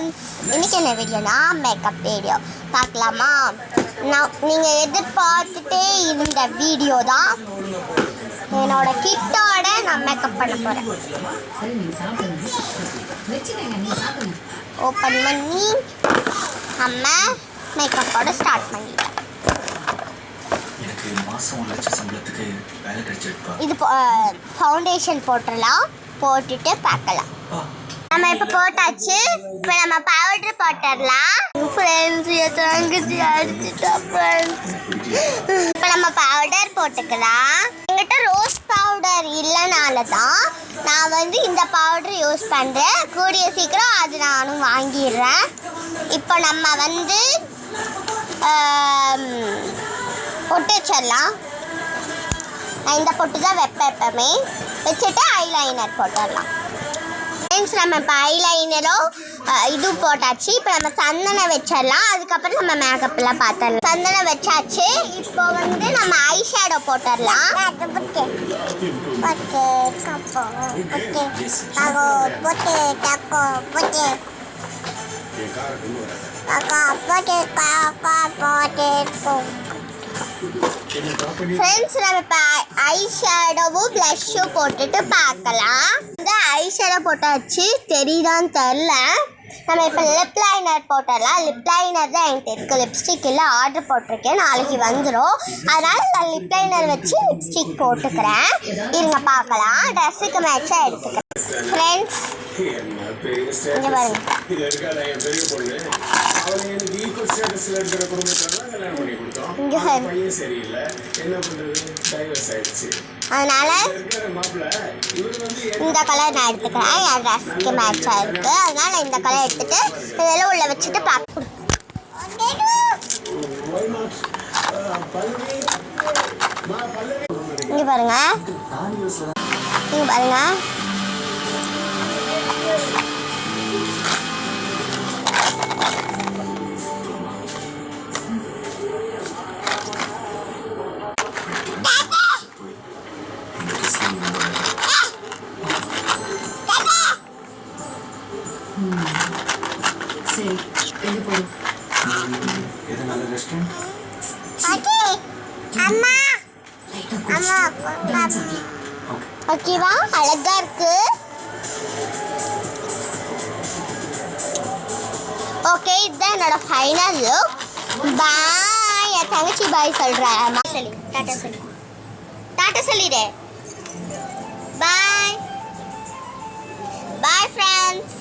Friends, இன்னைக்கு என்ன வீடியோனா makeup video பார்க்கலாமா? நீங்கள் எதிர்பார்த்துட்டே இருந்த வீடியோ தான். என்னோட கிட்டோட நான் மேக்கப் பண்ண போகிறேன். ஓப்பன் பண்ணி நம்ம மேக்கப்போட ஸ்டார்ட் பண்ணிடுவோம். இது ஃபவுண்டேஷன் போட்டுடலாம். போட்டுட்டு பார்க்கலாம். நம்ம இப்போ போட்டாச்சு. இப்போ நம்ம பவுடர் போட்டுடலாம். ஃப்ரெண்ட்ஸ் தங்கச்சி அடிச்சுட்டா ஃப்ரெண்ட்ஸ். இப்போ நம்ம பவுடர் போட்டுக்கலாம். என்கிட்ட ரோஸ் பவுடர் இல்லைனால தான் நான் இந்த பவுடர் யூஸ் பண்ணுறேன். கூடிய சீக்கிரம் அது நானும் வாங்கிடுறேன். இப்போ நம்ம பொட்டு வச்சிடலாம். நான் இந்த பொட்டு தான் வைப்பேன் எப்பவுமே. வச்சுட்டு ஐலைனர் போட்டுடலாம். ஃப்ரெண்ட்ஸ், நம்ம இப்போ ஐலைனரும் இது போட்டாச்சு. இப்போ நம்ம சந்தனம் வச்சிடலாம். அதுக்கப்புறம் நம்ம மேக்கப்லாம் பார்த்துடலாம். சந்தனம் வச்சாச்சு. இப்போ நம்ம ஐ ஷேடோ போட்டுடலாம். ஃப்ரெண்ட்ஸ், நம்ம இப்போ ஐ ஷேடோவும் ப்ளஷ்ஷும் போட்டுட்டு பார்க்கலாம். இந்த ஐ ஷேடோ போட்டாச்சு. தெரியுதான்னு தெரில. நம்ம இப்போ லிப் லைனர் போட்டுடலாம். லிப் லைனர் தான் என்கிட்ட இருக்குது. லிப்ஸ்டிக் இல்லை, ஆர்டர் போட்டிருக்கேன். நாளைக்கு வந்துடும். அதனால் நான் லிப் லைனர் வச்சு லிப்ஸ்டிக் போட்டுக்கிறேன். இருங்க பார்க்கலாம். ட்ரெஸ்ஸுக்கு மேட்சாக எடுத்துக்கிறேன். ஃப்ரெண்ட்ஸ், இங்கே பாருங்க. அதனால இந்த கலர் நான் எடுத்துக்கிறேன். என் ட்ரெஸ்க்கு மேட்சாக இருக்குது. அதனால இந்த கலர் எடுத்துட்டு இதெல்லாம் உள்ள வச்சுட்டு பார்க்கணும். இங்கே பாருங்க. இங்கே பாருங்க. ஓகேவா? அழகா இருக்கு. ஓகே, இதுதான் என்னோட ஃபைனல் லுக். பாய். என் தங்கச்சி பாய் சொல்கிறேன். சொல்லி டாட்டா சொல்லி டாட்டா சொல்லிடு. பாய் பாய் ஃப்ரெண்ட்ஸ்.